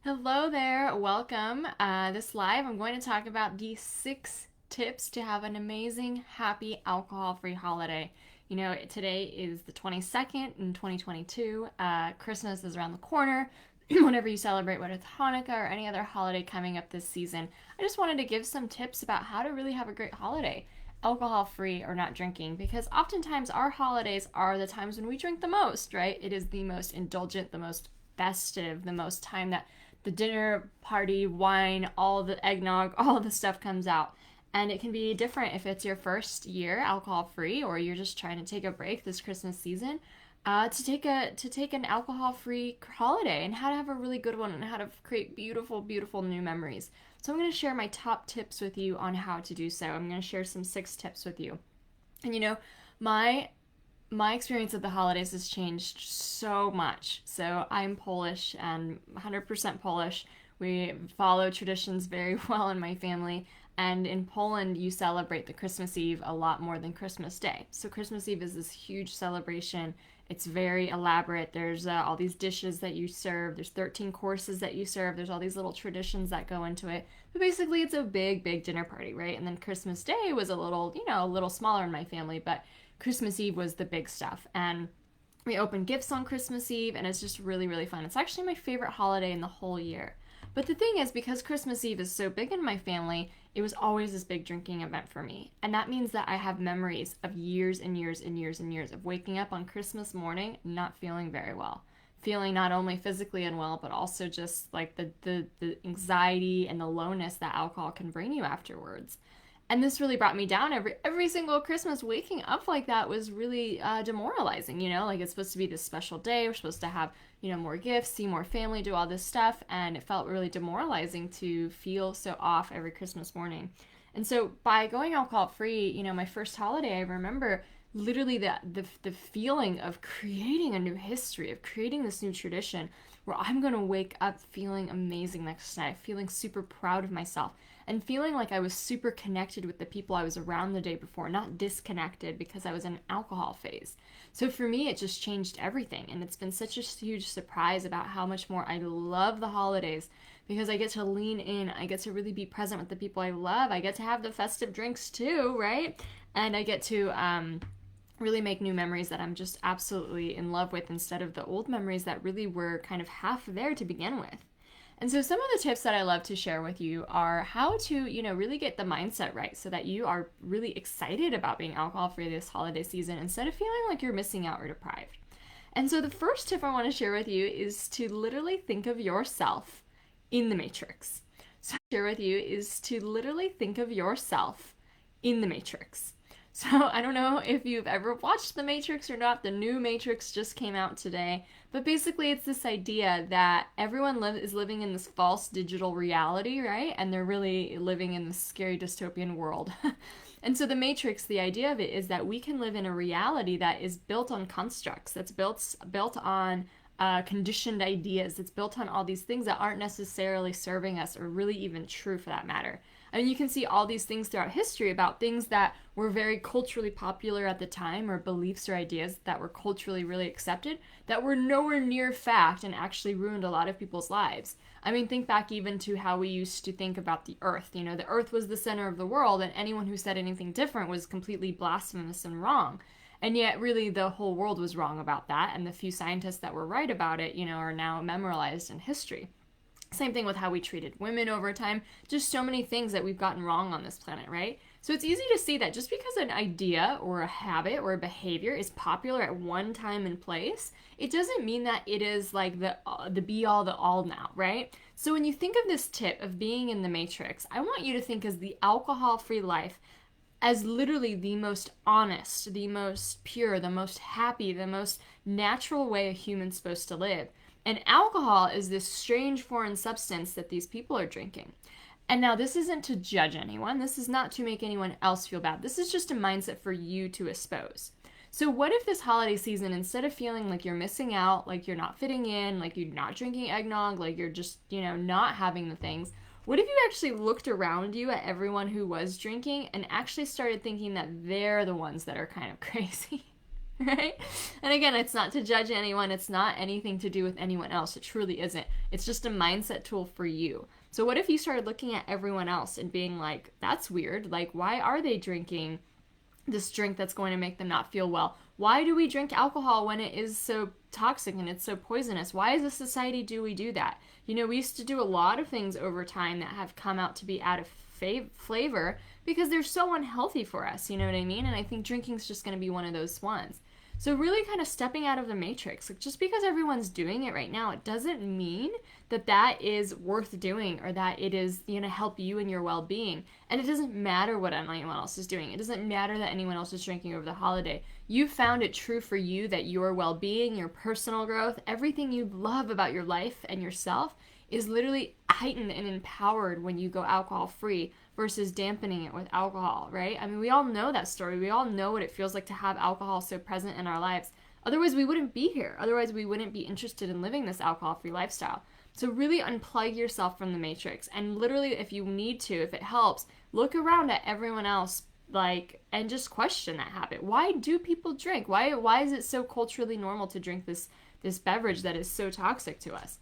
Hello there, welcome. This live, I'm going to talk about the 6 tips to have an amazing, happy, alcohol free holiday. You know, today is the 22nd in 2022. Christmas is around the corner. Whenever you celebrate, whether it's Hanukkah or any other holiday coming up this season, I just wanted to give some tips about how to really have a great holiday, alcohol free or not drinking, because oftentimes our holidays are the times when we drink the most, right? It is the most indulgent, the most festive, the most time that the dinner party, wine, all the eggnog, all the stuff comes out. And it can be different if it's your first year alcohol free or you're just trying to take a break this Christmas season. To take an alcohol free holiday and how to have a really good one and how to create beautiful new memories. So I'm going to share my top tips with you on how to do so. I'm going to share some 6 tips with you. And my my experience of the holidays has changed so much. So I'm Polish and 100% Polish. We follow traditions very well in my family. And in Poland, you celebrate the Christmas Eve a lot more than Christmas Day. So Christmas Eve is this huge celebration. It's very elaborate. There's all these dishes that you serve. There's 13 courses that you serve. There's all these little traditions that go into it. But basically, it's a big dinner party, right? And then Christmas Day was a little smaller in my family, but Christmas Eve was the big stuff. And we open gifts on Christmas Eve, and it's just really fun. It's actually my favorite holiday in the whole year. But the thing is, because Christmas Eve is so big in my family, it was always this big drinking event for me. And that means that I have memories of years and years of waking up on Christmas morning not feeling very well. Feeling not only physically unwell, but also just like the anxiety and the lowness that alcohol can bring you afterwards. And this really brought me down every single Christmas. Waking up like that was really demoralizing. Like it's supposed to be this special day. We're supposed to have more gifts, see more family, do all this stuff, and it felt really demoralizing to feel so off every Christmas morning. And so by going alcohol free, my first holiday, I remember literally the feeling of creating a new history, of creating this new tradition where I'm going to wake up feeling amazing next night, feeling super proud of myself, and feeling like I was super connected with the people I was around the day before, not disconnected because I was in an alcohol phase. So for me, it just changed everything. And it's been such a huge surprise about how much more I love the holidays because I get to lean in. I get to really be present with the people I love. I get to have the festive drinks too, right? And I get to really make new memories that I'm just absolutely in love with instead of the old memories that really were kind of half there to begin with. And so some of the tips that I love to share with you are how to, really get the mindset right so that you are really excited about being alcohol free this holiday season instead of feeling like you're missing out or deprived. And so the first tip I want to share with you is to literally think of yourself in the matrix. So share with you is to literally think of yourself in the matrix. So I don't know if you've ever watched The Matrix or not. The new Matrix just came out today. But basically, it's this idea that everyone is living in this false digital reality, right? And they're really living in this scary dystopian world. And so The Matrix, the idea of it is that we can live in a reality that is built on constructs, that's built on conditioned ideas, that's built on all these things that aren't necessarily serving us or really even true for that matter. I mean, you can see all these things throughout history about things that were very culturally popular at the time or beliefs or ideas that were culturally really accepted that were nowhere near fact and actually ruined a lot of people's lives. I mean, think back even to how we used to think about the earth. The earth was the center of the world, and anyone who said anything different was completely blasphemous and wrong. And yet, really, the whole world was wrong about that, and the few scientists that were right about it, are now memorialized in history. Same thing with how we treated women over time. Just so many things that we've gotten wrong on this planet, right? So it's easy to see that just because an idea or a habit or a behavior is popular at one time and place, it doesn't mean that it is like the be all the all now, right? So when you think of this tip of being in the matrix, I want you to think as the alcohol-free life as literally the most honest, the most pure, the most happy, the most natural way a human's supposed to live. And alcohol is this strange foreign substance that these people are drinking. And now, this isn't to judge anyone. This is not to make anyone else feel bad. This is just a mindset for you to espouse. So, what if this holiday season, instead of feeling like you're missing out, like you're not fitting in, like you're not drinking eggnog, like you're just, not having the things, what if you actually looked around you at everyone who was drinking and actually started thinking that they're the ones that are kind of crazy? right? And again, it's not to judge anyone. It's not anything to do with anyone else. It truly isn't. It's just a mindset tool for you. So what if you started looking at everyone else and being like, that's weird. Like, why are they drinking this drink that's going to make them not feel well? Why do we drink alcohol when it is so toxic and it's so poisonous? Why as a society do we do that? You know, we used to do a lot of things over time that have come out to be out of flavor because they're so unhealthy for us, you know what I mean? And I think drinking is just going to be one of those ones. So really kind of stepping out of the matrix. Like, just because everyone's doing it right now, it doesn't mean that that is worth doing or that it is going to help you and your well-being. And it doesn't matter what anyone else is doing. It doesn't matter that anyone else is drinking over the holiday. You found it true for you that your well-being, your personal growth, everything you love about your life and yourself is literally heightened and empowered when you go alcohol-free versus dampening it with alcohol, right? I mean, we all know that story. We all know what it feels like to have alcohol so present in our lives. Otherwise, we wouldn't be here. Otherwise, we wouldn't be interested in living this alcohol-free lifestyle. So really unplug yourself from the matrix. And literally, if you need to, if it helps, look around at everyone else, and just question that habit. Why do people drink? Why is it so culturally normal to drink this beverage that is so toxic to us?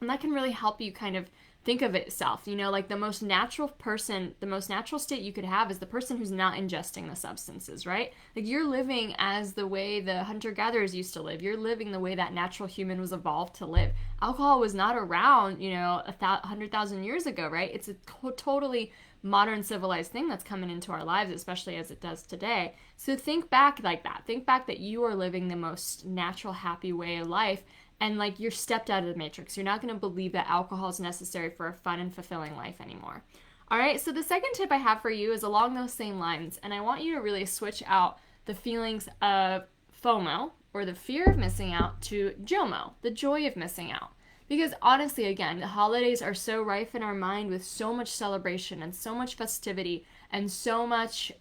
And that can really help you kind of think of itself, you know, like the most natural state you could have is the person who's not ingesting the substances, right? Like, you're living as the way the hunter-gatherers used to live. You're living the way that natural human was evolved to live. Alcohol was not around, 100,000 years ago, right? It's a totally modern civilized thing that's coming into our lives, especially as it does today. So think back like that. Think back that you are living the most natural, happy way of life. And like, you're stepped out of the matrix. You're not going to believe that alcohol is necessary for a fun and fulfilling life anymore. All right, so the second tip I have for you is along those same lines. And I want you to really switch out the feelings of FOMO, or the fear of missing out, to JOMO, the joy of missing out. Because honestly, again, the holidays are so rife in our mind with so much celebration and so much festivity and so much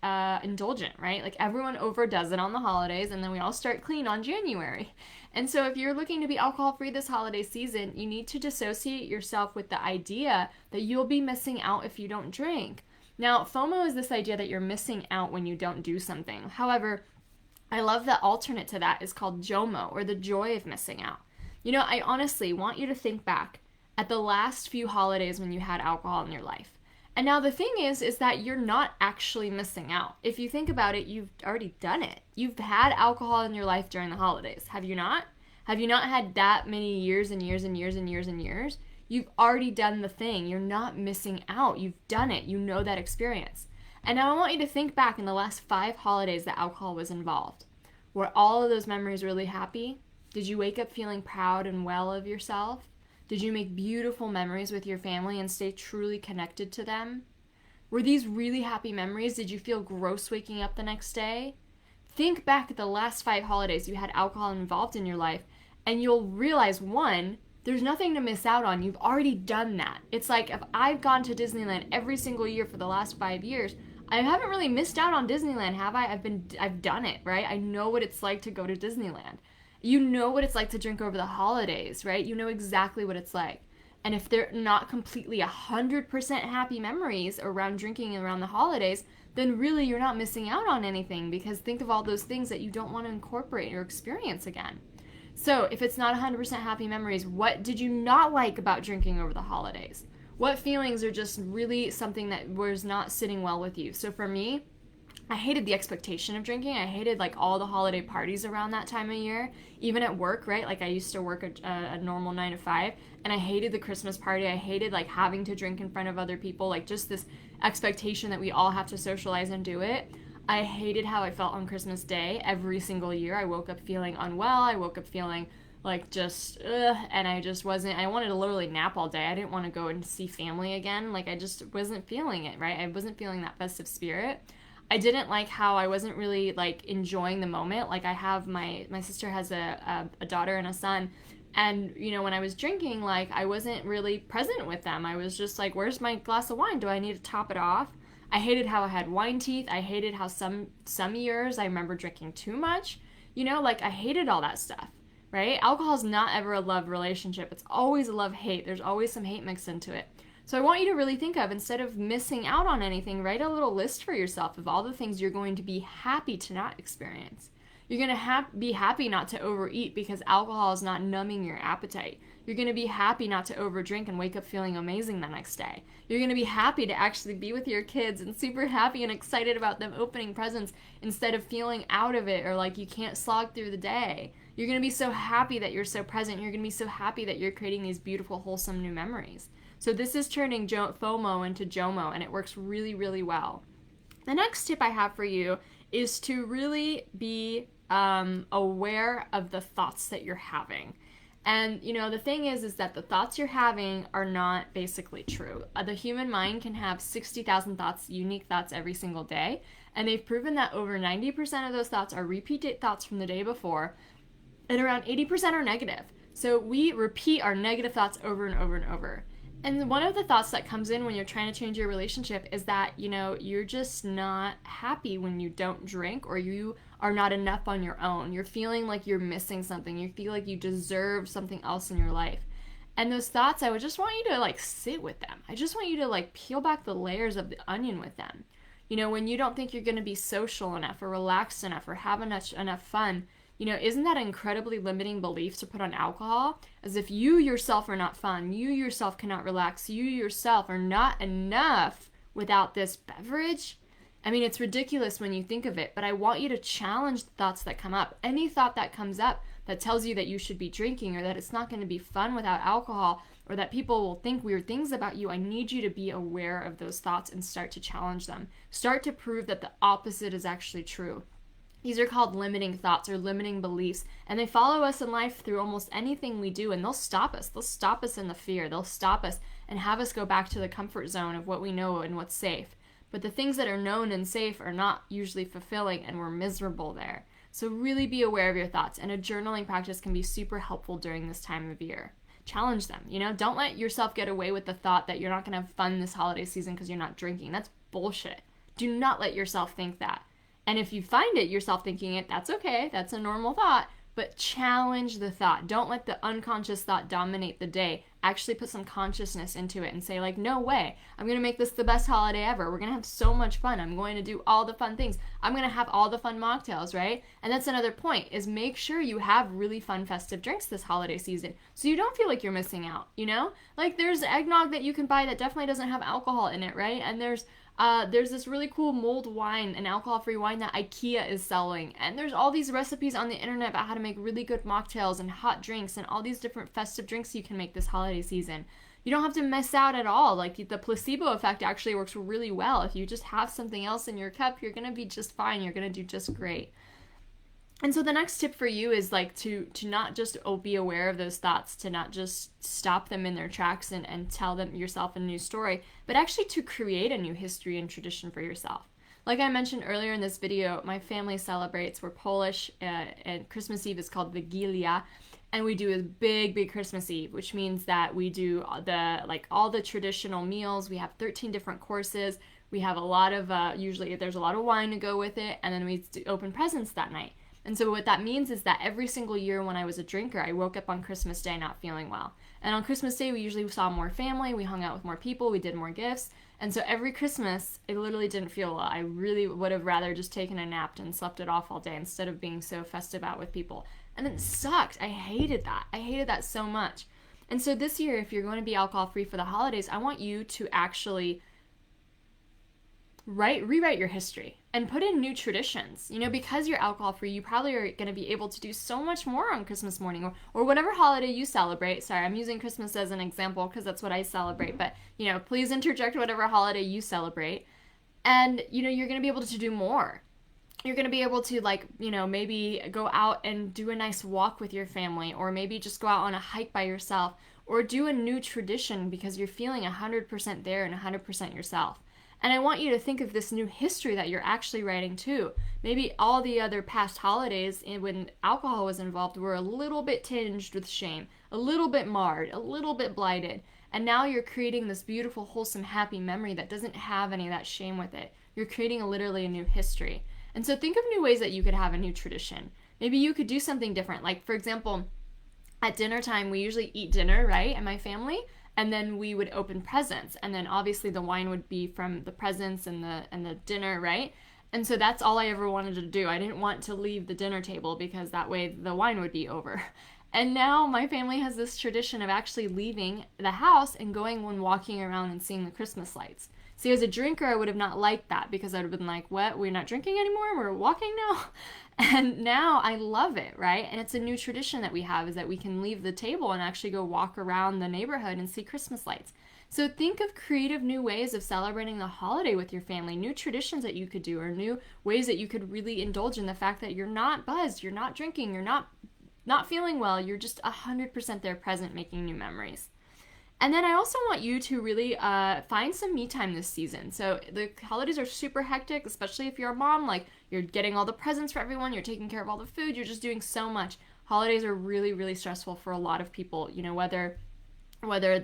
indulgent, right? Like, everyone overdoes it on the holidays, and then we all start clean on January. And so if you're looking to be alcohol-free this holiday season, you need to dissociate yourself with the idea that you'll be missing out if you don't drink. Now, FOMO is this idea that you're missing out when you don't do something. However, I love the alternate to that is called JOMO, or the joy of missing out. You know, I honestly want you to think back at the last few holidays when you had alcohol in your life. And now the thing is that you're not actually missing out. If you think about it, you've already done it. You've had alcohol in your life during the holidays. Have you not? Have you not had that many years and years and years and years and years? You've already done the thing. You're not missing out. You've done it. You know that experience. And now I want you to think back in the last 5 holidays that alcohol was involved. Were all of those memories really happy? Did you wake up feeling proud and well of yourself? Did you make beautiful memories with your family and stay truly connected to them? Were these really happy memories? Did you feel gross waking up the next day? Think back at the last 5 holidays you had alcohol involved in your life, and you'll realize, 1, there's nothing to miss out on. You've already done that. It's like, if I've gone to Disneyland every single year for the last 5 years, I haven't really missed out on Disneyland, have I? I've done it, right? I know what it's like to go to Disneyland. You know what it's like to drink over the holidays, right? You know exactly what it's like. And if they're not completely 100% happy memories around drinking around the holidays, then really you're not missing out on anything, because think of all those things that you don't want to incorporate or experience again. So if it's not 100% happy memories, what did you not like about drinking over the holidays? What feelings are just really something that was not sitting well with you? So for me, I hated the expectation of drinking. I hated like all the holiday parties around that time of year, even at work, right? Like, I used to work a normal 9 to 5, and I hated the Christmas party. I hated like having to drink in front of other people, like just this expectation that we all have to socialize and do it. I hated how I felt on Christmas Day every single year. I woke up feeling unwell. I woke up feeling like just, and I wanted to literally nap all day. I didn't want to go and see family again. Like, I just wasn't feeling it, right? I wasn't feeling that festive spirit. I didn't like how I wasn't really like enjoying the moment. Like, I have my sister has a daughter and a son, and when I was drinking, like, I wasn't really present with them. I was just like, where's my glass of wine? Do I need to top it off? I hated how I had wine teeth. I hated how some years I remember drinking too much. Like, I hated all that stuff, right? Alcohol is not ever a love relationship. It's always a love-hate. There's always some hate mixed into it. So I want you to really think of, instead of missing out on anything, write a little list for yourself of all the things you're going to be happy to not experience. You're going to be happy not to overeat because alcohol is not numbing your appetite. You're going to be happy not to overdrink and wake up feeling amazing the next day. You're going to be happy to actually be with your kids and super happy and excited about them opening presents instead of feeling out of it or like you can't slog through the day. You're going to be so happy that you're so present. You're going to be so happy that you're creating these beautiful, wholesome new memories. So this is turning FOMO into JOMO, and it works really, really well. The next tip I have for you is to really be aware of the thoughts that you're having. And, the thing is that the thoughts you're having are not basically true. The human mind can have 60,000 thoughts, unique thoughts every single day. And they've proven that over 90% of those thoughts are repeat thoughts from the day before, and around 80% are negative. So we repeat our negative thoughts over and over and over. And one of the thoughts that comes in when you're trying to change your relationship is that, you're just not happy when you don't drink, or you are not enough on your own. You're feeling like you're missing something. You feel like you deserve something else in your life. And those thoughts, I would just want you to sit with them. I just want you to peel back the layers of the onion with them. When you don't think you're going to be social enough or relaxed enough or have enough fun, isn't that an incredibly limiting belief to put on alcohol? As if you yourself are not fun, you yourself cannot relax, you yourself are not enough without this beverage. I mean, it's ridiculous when you think of it, but I want you to challenge the thoughts that come up. Any thought that comes up that tells you that you should be drinking, or that it's not going to be fun without alcohol, or that people will think weird things about you, I need you to be aware of those thoughts and start to challenge them. Start to prove that the opposite is actually true. These are called limiting thoughts or limiting beliefs, and they follow us in life through almost anything we do, and they'll stop us. They'll stop us in the fear. They'll stop us and have us go back to the comfort zone of what we know and what's safe. But the things that are known and safe are not usually fulfilling, and we're miserable there. So really be aware of your thoughts, and a journaling practice can be super helpful during this time of year. Challenge them, Don't let yourself get away with the thought that you're not going to have fun this holiday season because you're not drinking. That's bullshit. Do not let yourself think that. And if you find it yourself thinking it, that's okay. That's a normal thought. But challenge the thought. Don't let the unconscious thought dominate the day. Actually put some consciousness into it and say, no way. I'm going to make this the best holiday ever. We're going to have so much fun. I'm going to do all the fun things. I'm going to have all the fun mocktails, right? And that's another point, is make sure you have really fun festive drinks this holiday season so you don't feel like you're missing out, There's eggnog that you can buy that definitely doesn't have alcohol in it, right? And there's this really cool mulled wine, an alcohol-free wine that IKEA is selling. And there's all these recipes on the internet about how to make really good mocktails and hot drinks and all these different festive drinks you can make this holiday season. You don't have to miss out at all. The placebo effect actually works really well. If you just have something else in your cup, you're going to be just fine. You're going to do just great. And so the next tip for you is to not just be aware of those thoughts, to not just stop them in their tracks and tell them yourself a new story, but actually to create a new history and tradition for yourself. Like I mentioned earlier in this video, my family celebrates, we're Polish, and Christmas Eve is called Wigilia, and we do a big, big Christmas Eve, which means that we do all the traditional meals. We have 13 different courses. We have a lot of, usually there's a lot of wine to go with it, and then we open presents that night. And so what that means is that every single year when I was a drinker, I woke up on Christmas Day not feeling well. And on Christmas Day, we usually saw more family, we hung out with more people, we did more gifts. And so every Christmas, it literally didn't feel well. I really would have rather just taken a nap and slept it off all day instead of being so festive out with people. And it sucked. I hated that. I hated that so much. And so this year, if you're going to be alcohol-free for the holidays, I want you to actually rewrite your history and put in new traditions. Because you're alcohol free, you probably are going to be able to do so much more on Christmas morning or whatever holiday you celebrate. Sorry, I'm using Christmas as an example because that's what I celebrate, but please interject whatever holiday you celebrate. And you're going to be able to do more. You're going to be able to maybe go out and do a nice walk with your family, or maybe just go out on a hike by yourself, or do a new tradition because you're feeling 100% there and 100% yourself. And I want you to think of this new history that you're actually writing too. Maybe all the other past holidays when alcohol was involved were a little bit tinged with shame, a little bit marred, a little bit blighted. And now you're creating this beautiful, wholesome, happy memory that doesn't have any of that shame with it. You're creating literally a new history. And so think of new ways that you could have a new tradition. Maybe you could do something different. Like, for example, at dinner time, we usually eat dinner, right, in my family. And then we would open presents, and then obviously the wine would be from the presents and the dinner, right? And so that's all I ever wanted to do. I didn't want to leave the dinner table because that way the wine would be over. And now my family has this tradition of actually leaving the house and going when walking around and seeing the Christmas lights. See, as a drinker, I would have not liked that because I would have been like, what? We're not drinking anymore? We're walking now? And now I love it, right? And it's a new tradition that we have, is that we can leave the table and actually go walk around the neighborhood and see Christmas lights. So think of creative new ways of celebrating the holiday with your family, new traditions that you could do, or new ways that you could really indulge in the fact that you're not buzzed, you're not drinking, you're not feeling well, you're just 100% there present making new memories. And then I also want you to really find some me time this season. So the holidays are super hectic, especially if you're a mom. Like, you're getting all the presents for everyone, you're taking care of all the food, you're just doing so much. Holidays are really, really stressful for a lot of people, whether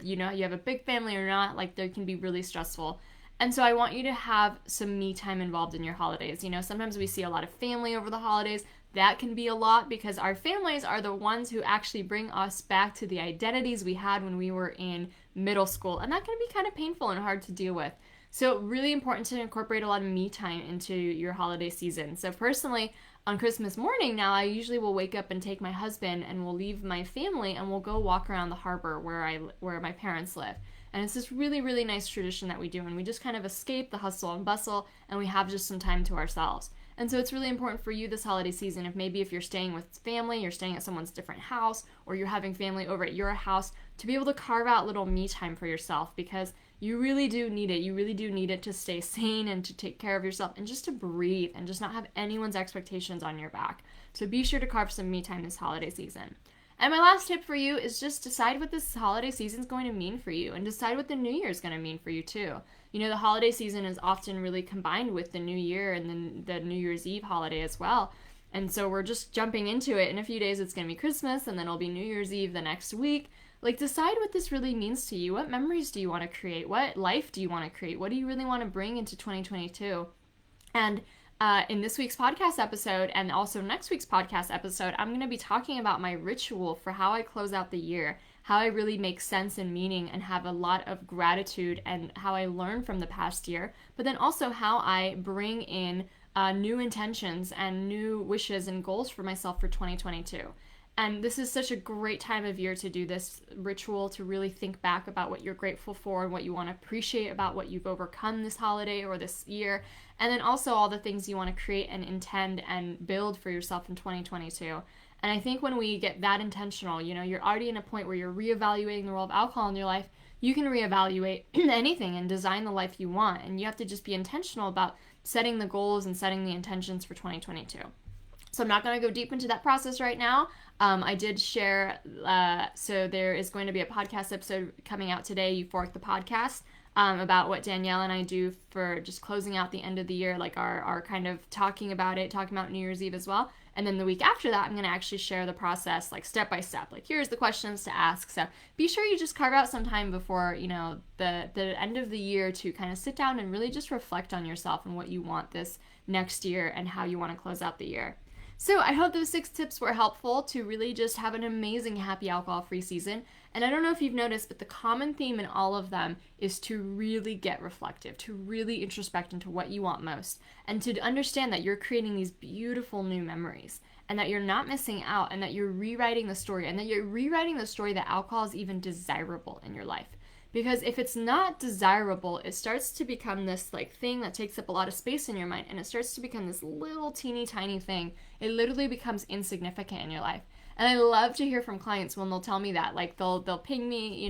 you have a big family or not, like, they can be really stressful. And so I want you to have some me time involved in your holidays. Sometimes we see a lot of family over the holidays. That can be a lot because our families are the ones who actually bring us back to the identities we had when we were in middle school. And that can be kind of painful and hard to deal with. So really important to incorporate a lot of me time into your holiday season. So personally, on Christmas morning now, I usually will wake up and take my husband and we'll leave my family and we'll go walk around the harbor where my parents live. And it's this really, really nice tradition that we do. And we just kind of escape the hustle and bustle and we have just some time to ourselves. And so it's really important for you this holiday season, if you're staying with family, you're staying at someone's different house, or you're having family over at your house, to be able to carve out little me time for yourself, because you really do need it. You really do need it to stay sane and to take care of yourself and just to breathe and just not have anyone's expectations on your back. So be sure to carve some me time this holiday season. And my last tip for you is just decide what this holiday season is going to mean for you, and decide what the new year is going to mean for you too. The holiday season is often really combined with the new year and then the New Year's Eve holiday as well. And so we're just jumping into it. In a few days, it's going to be Christmas, and then it'll be New Year's Eve the next week. Like, decide what this really means to you. What memories do you want to create? What life do you want to create? What do you really want to bring into 2022? And in this week's podcast episode and also next week's podcast episode, I'm going to be talking about my ritual for how I close out the year, how I really make sense and meaning and have a lot of gratitude, and how I learn from the past year, but then also how I bring in new intentions and new wishes and goals for myself for 2022. And this is such a great time of year to do this ritual, to really think back about what you're grateful for and what you want to appreciate about what you've overcome this holiday or this year. And then also all the things you want to create and intend and build for yourself in 2022. And I think when we get that intentional, you're already in a point where you're reevaluating the role of alcohol in your life. You can reevaluate anything and design the life you want. And you have to just be intentional about setting the goals and setting the intentions for 2022. So I'm not going to go deep into that process right now. I did share, so there is going to be a podcast episode coming out today, Euphoric the podcast, about what Danielle and I do for just closing out the end of the year, like our kind of talking about New Year's Eve as well. And then the week after that, I'm going to actually share the process, like step by step, like here's the questions to ask. So be sure you just carve out some time before, the end of the year to kind of sit down and really just reflect on yourself and what you want this next year and how you want to close out the year. So I hope those 6 tips were helpful to really just have an amazing, happy, alcohol-free season. And I don't know if you've noticed, but the common theme in all of them is to really get reflective, to really introspect into what you want most, and to understand that you're creating these beautiful new memories, and that you're not missing out, and that you're rewriting the story, and that you're rewriting the story that alcohol is even desirable in your life. Because if it's not desirable, it starts to become this like thing that takes up a lot of space in your mind, and it starts to become this little teeny tiny thing. It literally becomes insignificant in your life. And I love to hear from clients when they'll tell me that, like they'll ping me,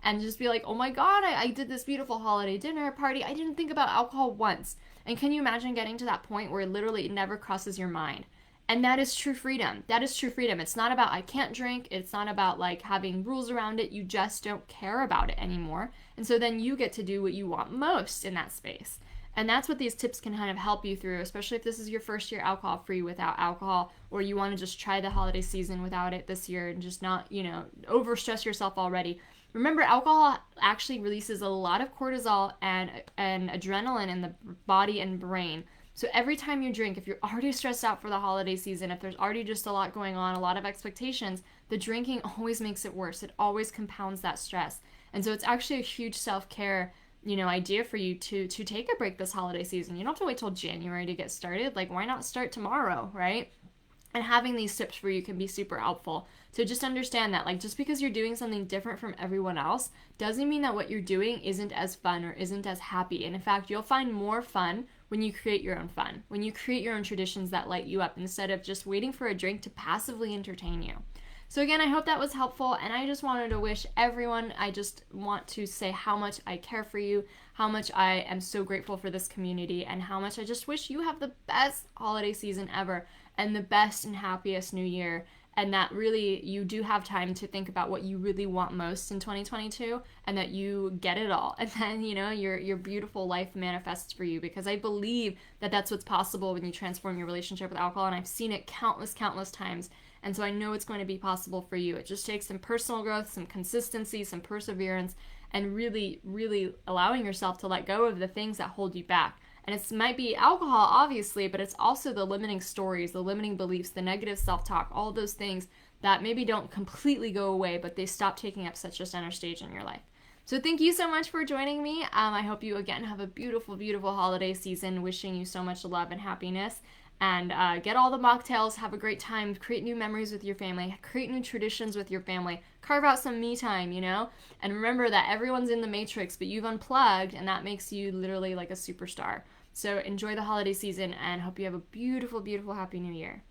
and just be like, oh my God, I did this beautiful holiday dinner party. I didn't think about alcohol once. And can you imagine getting to that point where literally it never crosses your mind? And that is true freedom. That is true freedom. It's not about I can't drink. It's not about like having rules around it. You just don't care about it anymore. And so then you get to do what you want most in that space. And that's what these tips can kind of help you through, especially if this is your first year alcohol free without alcohol, or you want to just try the holiday season without it this year and just not, overstress yourself already. Remember, alcohol actually releases a lot of cortisol and adrenaline in the body and brain. So every time you drink, if you're already stressed out for the holiday season, if there's already just a lot going on, a lot of expectations, the drinking always makes it worse. It always compounds that stress. And so it's actually a huge self-care idea for you to take a break this holiday season. You don't have to wait till January to get started. Like, why not start tomorrow, right? And having these tips for you can be super helpful. So just understand that, like, just because you're doing something different from everyone else doesn't mean that what you're doing isn't as fun or isn't as happy. And in fact, you'll find more fun when you create your own fun, when you create your own traditions that light you up instead of just waiting for a drink to passively entertain you. So again, I hope that was helpful, and I just wanted to wish everyone, I just want to say how much I care for you, how much I am so grateful for this community, and how much I just wish you have the best holiday season ever and the best and happiest new year, and that really you do have time to think about what you really want most in 2022, and that you get it all, and then your beautiful life manifests for you, because I believe that that's what's possible when you transform your relationship with alcohol, and I've seen it countless times. And so I know it's going to be possible for you. It just takes some personal growth, some consistency, some perseverance, and really, really allowing yourself to let go of the things that hold you back. And it might be alcohol, obviously, but it's also the limiting stories, the limiting beliefs, the negative self-talk, all those things that maybe don't completely go away, but they stop taking up such a center stage in your life. So thank you so much for joining me. I hope you, again, have a beautiful, beautiful holiday season. Wishing you so much love and happiness. And get all the mocktails, have a great time, create new memories with your family, create new traditions with your family, carve out some me time, and remember that everyone's in the matrix, but you've unplugged, and that makes you literally like a superstar. So enjoy the holiday season, and hope you have a beautiful, beautiful, happy new year.